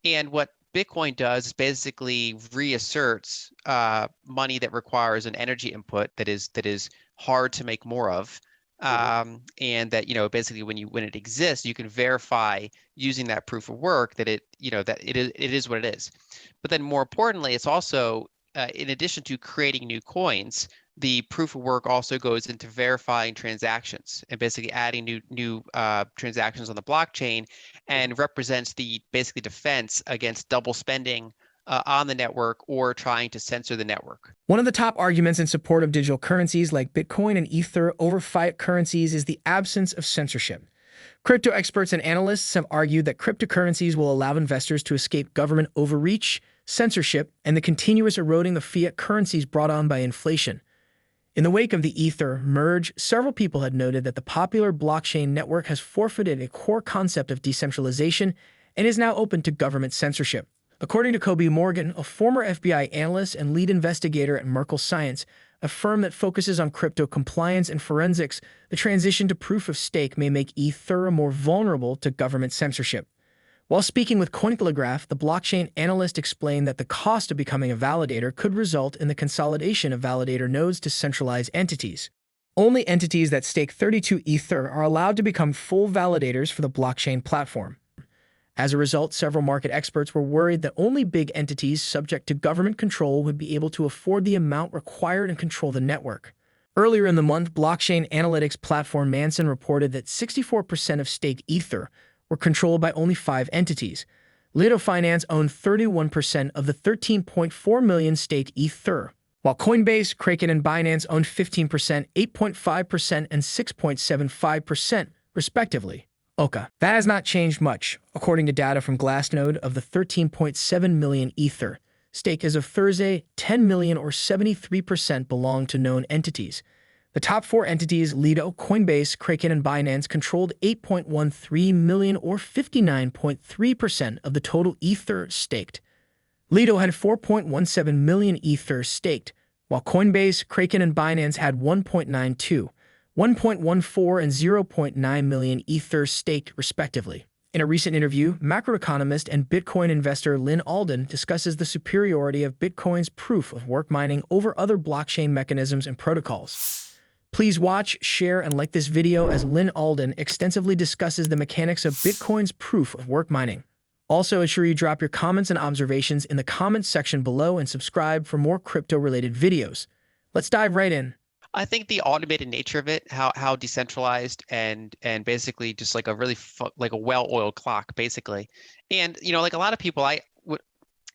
And what Bitcoin does is basically reasserts money that requires an energy input that is hard to make more of. And that, basically when it exists, you can verify using that proof of work that it is what it is. But then more importantly, it's also in addition to creating new coins, the proof of work also goes into verifying transactions and basically adding new transactions on the blockchain, and represents the basically defense against double spending on the network or trying to censor the network. One of the top arguments in support of digital currencies like Bitcoin and Ether over fiat currencies is the absence of censorship. Crypto experts and analysts have argued that cryptocurrencies will allow investors to escape government overreach, censorship, and the continuous eroding of fiat currencies brought on by inflation. In the wake of the Ether merge, several people had noted that the popular blockchain network has forfeited a core concept of decentralization and is now open to government censorship. According to Kobe Morgan, a former FBI analyst and lead investigator at Merkle Science, a firm that focuses on crypto compliance and forensics, the transition to proof of stake may make Ether more vulnerable to government censorship. While speaking with Cointelegraph, the blockchain analyst explained that the cost of becoming a validator could result in the consolidation of validator nodes to centralized entities. Only entities that stake 32 Ether are allowed to become full validators for the blockchain platform. As a result, several market experts were worried that only big entities subject to government control would be able to afford the amount required and control the network. Earlier in the month, blockchain analytics platform Manson reported that 64% of staked Ether were controlled by only 5 entities. Lido Finance owned 31% of the 13.4 million staked Ether, while Coinbase, Kraken, and Binance owned 15%, 8.5%, and 6.75%, respectively. That has not changed much, according to data from Glassnode. Of the 13.7 million Ether stake as of Thursday, 10 million or 73% belong to known entities. The top 4 entities, Lido, Coinbase, Kraken, and Binance, controlled 8.13 million or 59.3% of the total Ether staked. Lido had 4.17 million Ether staked, while Coinbase, Kraken, and Binance had 1.92, 1.14, and 0.9 million Ether staked, respectively. In a recent interview, macroeconomist and Bitcoin investor Lyn Alden discusses the superiority of Bitcoin's proof of work mining over other blockchain mechanisms and protocols. Please watch, share, and like this video as Lyn Alden extensively discusses the mechanics of Bitcoin's proof of work mining. Also, ensure you drop your comments and observations in the comments section below and subscribe for more crypto-related videos. Let's dive right in. I think the automated nature of it, how decentralized and basically just like a really like a well-oiled clock, basically. And like a lot of people, I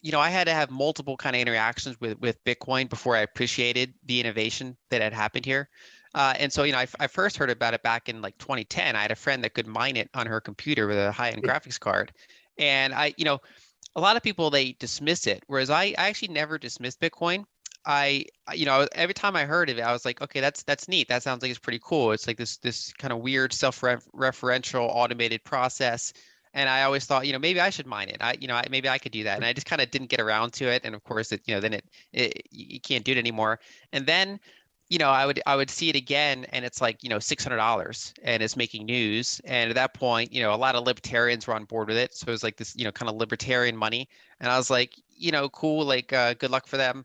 had to have multiple kind of interactions with Bitcoin before I appreciated the innovation that had happened here. And so, I first heard about it back in like 2010. I had a friend that could mine it on her computer with a high-end graphics card. And a lot of people, they dismiss it, whereas I actually never dismissed Bitcoin. Every time I heard of it, I was like, okay, that's neat. That sounds like it's pretty cool. It's like this kind of weird self-referential automated process. And I always thought, maybe I should mine it. Maybe I could do that. And I just kind of didn't get around to it. And of course, then you can't do it anymore. And then, I would see it again, and it's like, $600, and it's making news. And at that point, a lot of libertarians were on board with it. So it was like this, kind of libertarian money. And I was like, cool, like, good luck for them.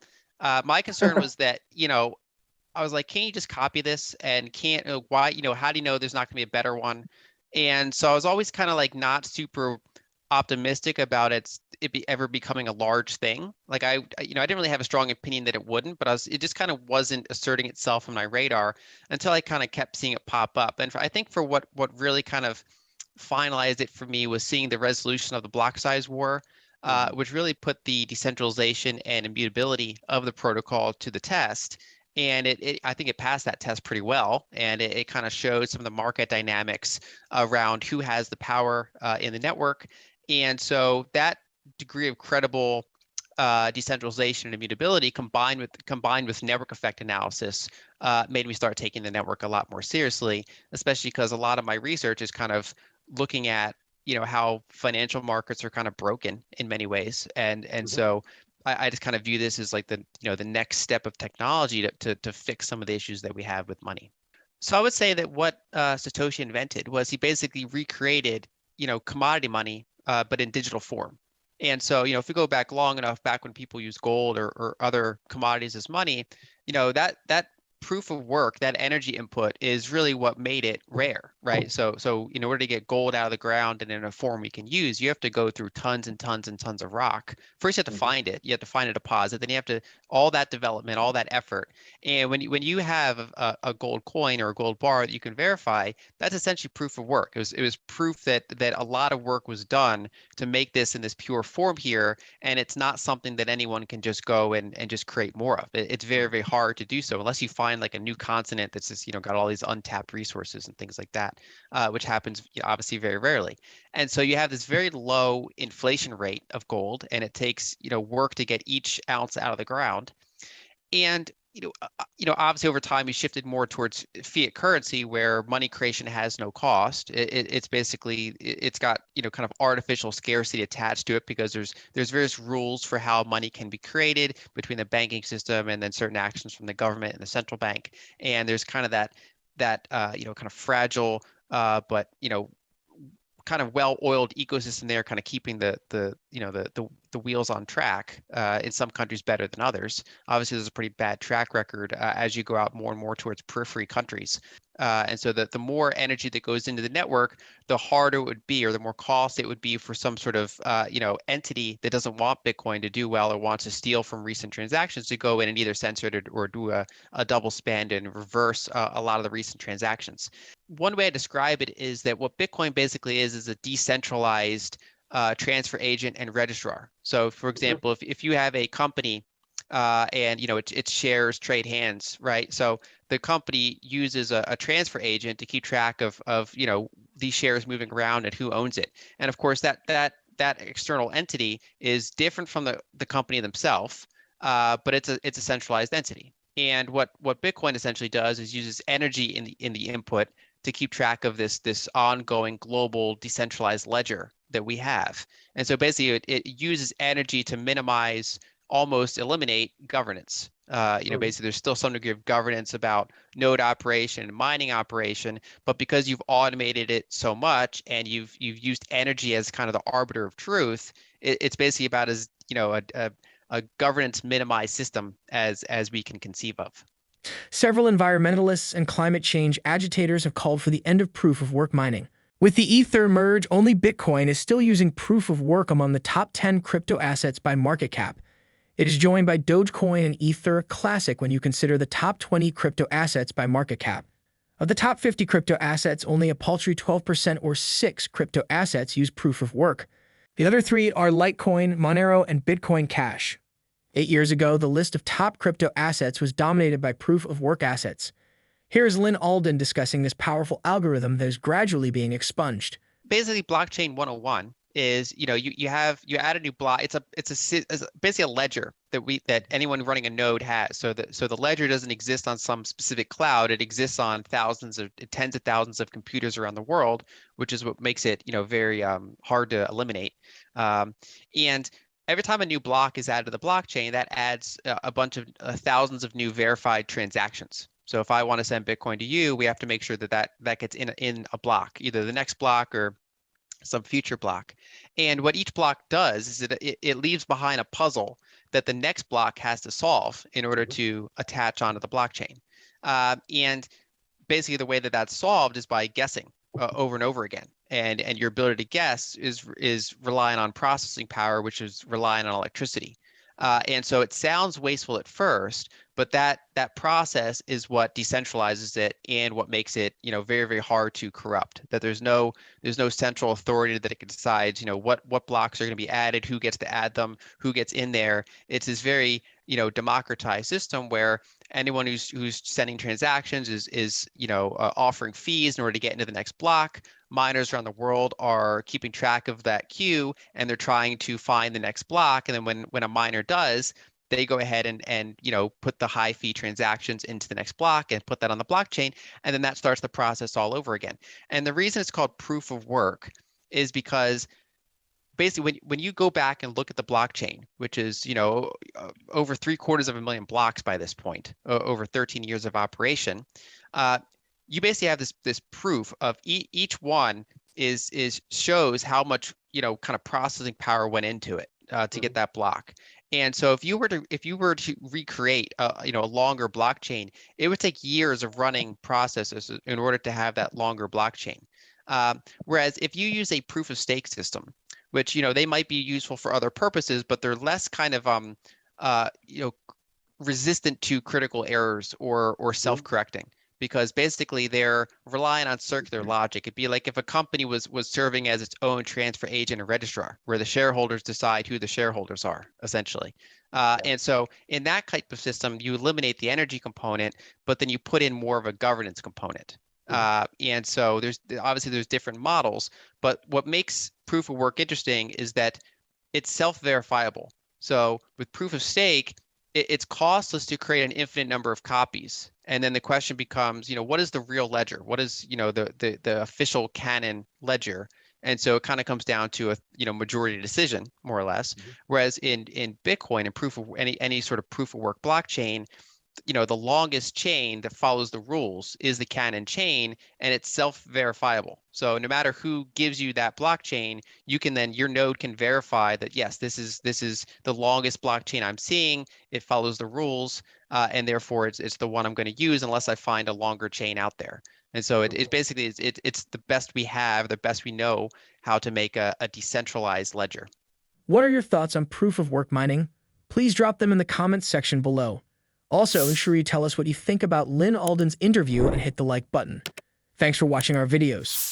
My concern was that, I was like, can you just copy this? And can't, why, how do you know there's not gonna be a better one? And so I was always kind of like not super optimistic about it ever becoming a large thing. Like I didn't really have a strong opinion that it wouldn't, but it just kind of wasn't asserting itself on my radar until I kind of kept seeing it pop up. And I think for what really kind of finalized it for me was seeing the resolution of the block size war, which really put the decentralization and immutability of the protocol to the test. And I think it passed that test pretty well. And it kind of showed some of the market dynamics around who has the power in the network. And so that degree of credible decentralization and immutability combined with network effect analysis made me start taking the network a lot more seriously, especially because a lot of my research is kind of looking at how financial markets are kind of broken in many ways. And so I just kind of view this as like the next step of technology to fix some of the issues that we have with money. So I would say that what Satoshi invented was he basically recreated commodity money, but in digital form. And so, if we go back long enough, back when people used gold or other commodities as money, that proof of work, that energy input is really what made it rare, right? So in order to get gold out of the ground and in a form we can use, you have to go through tons and tons and tons of rock. First, you have to Mhm. find it. You have to find a deposit. Then you have to all that development, all that effort. And when you have a gold coin or a gold bar that you can verify, that's essentially proof of work. It was proof that a lot of work was done to make this in this pure form here, and it's not something that anyone can just go and just create more of. It's very, very hard to do so unless you find like a new continent that's just, got all these untapped resources and things like that, which happens obviously very rarely. And so you have this very low inflation rate of gold, and it takes, work to get each ounce out of the ground. And obviously over time we shifted more towards fiat currency where money creation has no cost. It's basically it's got kind of artificial scarcity attached to it because there's various rules for how money can be created between the banking system and then certain actions from the government and the central bank. And there's kind of that kind of fragile but kind of well-oiled ecosystem there, kind of keeping the wheels on track. In some countries better than others. Obviously, there's a pretty bad track record as you go out more and more towards periphery countries. And so the more energy that goes into the network, the harder it would be, or the more cost it would be for some sort of entity that doesn't want Bitcoin to do well or wants to steal from recent transactions to go in and either censor it or do a double spend and reverse a lot of the recent transactions. One way I describe it is that what Bitcoin basically is a decentralized transfer agent and registrar. So, for Mhm. example, if you have a company and its shares trade hands, right? So the company uses a transfer agent to keep track of these shares moving around and who owns it. And of course, that external entity is different from the company themselves, but it's a centralized entity. And what Bitcoin essentially does is uses energy in the input to keep track of this ongoing global decentralized ledger that we have. And so basically, it uses energy to minimize, almost eliminate governance. Mhm. Basically, there's still some degree of governance about node operation and mining operation, but because you've automated it so much and you've used energy as kind of the arbiter of truth, it's basically about as a governance minimized system as we can conceive of. Several environmentalists and climate change agitators have called for the end of proof of work mining. With the Ether merge, only Bitcoin is still using proof of work among the top 10 crypto assets by market cap. It is joined by Dogecoin and Ether Classic when you consider the top 20 crypto assets by market cap. Of the top 50 crypto assets, only a paltry 12% or 6 crypto assets use proof of work. The other three are Litecoin, Monero, and Bitcoin Cash. 8 years ago, the list of top crypto assets was dominated by proof of work assets. Here is Lyn Alden discussing this powerful algorithm that is gradually being expunged. Basically, blockchain 101 is you add a new block. It's basically a ledger that anyone running a node has. So the ledger doesn't exist on some specific cloud. It exists on tens of thousands of computers around the world, which is what makes it very hard to eliminate. And every time a new block is added to the blockchain, that adds a bunch of thousands of new verified transactions. So if I want to send Bitcoin to you, we have to make sure that gets in a block, either the next block or some future block. And what each block does is it leaves behind a puzzle that the next block has to solve in order Mhm. to attach onto the blockchain. And basically, the way that that's solved is by guessing over and over again. And your ability to guess is relying on processing power, which is relying on electricity. And so it sounds wasteful at first, but that process is what decentralizes it and what makes it very, very hard to corrupt. That there's no central authority that it can decide what blocks are going to be added, who gets to add them, who gets in there. It's this very democratized system where anyone who's sending transactions is offering fees in order to get into the next block. Miners around the world are keeping track of that queue and they're trying to find the next block. And then when a miner does, they go ahead and put the high fee transactions into the next block and put that on the blockchain, and then that starts the process all over again. And the reason it's called proof of work is because basically when you go back and look at the blockchain, which is over 750,000 blocks by this point, over 13 years of operation, uh, you basically have this proof of each one is shows how much kind of processing power went into it. to get that block. And so if you were to recreate a longer blockchain, it would take years of running processes in order to have that longer blockchain. Whereas if you use a proof of stake system, which they might be useful for other purposes, but they're less kind of resistant to critical errors or self-correcting, because basically they're relying on circular logic. It'd be like if a company was serving as its own transfer agent or registrar, where the shareholders decide who the shareholders are, essentially. And so in that type of system, you eliminate the energy component, but then you put in more of a governance component. And so there's different models, but what makes proof of work interesting is that it's self-verifiable. So with proof of stake, it's costless to create an infinite number of copies. And then the question becomes, what is the real ledger? What is, the official canon ledger? And so it kind of comes down to a, majority decision, more or less. Whereas in Bitcoin and proof of any sort of proof of work blockchain, the longest chain that follows the rules is the canon chain, and it's self-verifiable. So no matter who gives you that blockchain, your node can verify that, yes, this is the longest blockchain I'm seeing. It follows the rules, and therefore it's the one I'm going to use unless I find a longer chain out there. And so it basically it's the best we have, the best we know how to make a decentralized ledger. What are your thoughts on proof of work mining? Please drop them in the comments section below. Also, ensure you tell us what you think about Lyn Alden's interview and hit the like button. Thanks for watching our videos.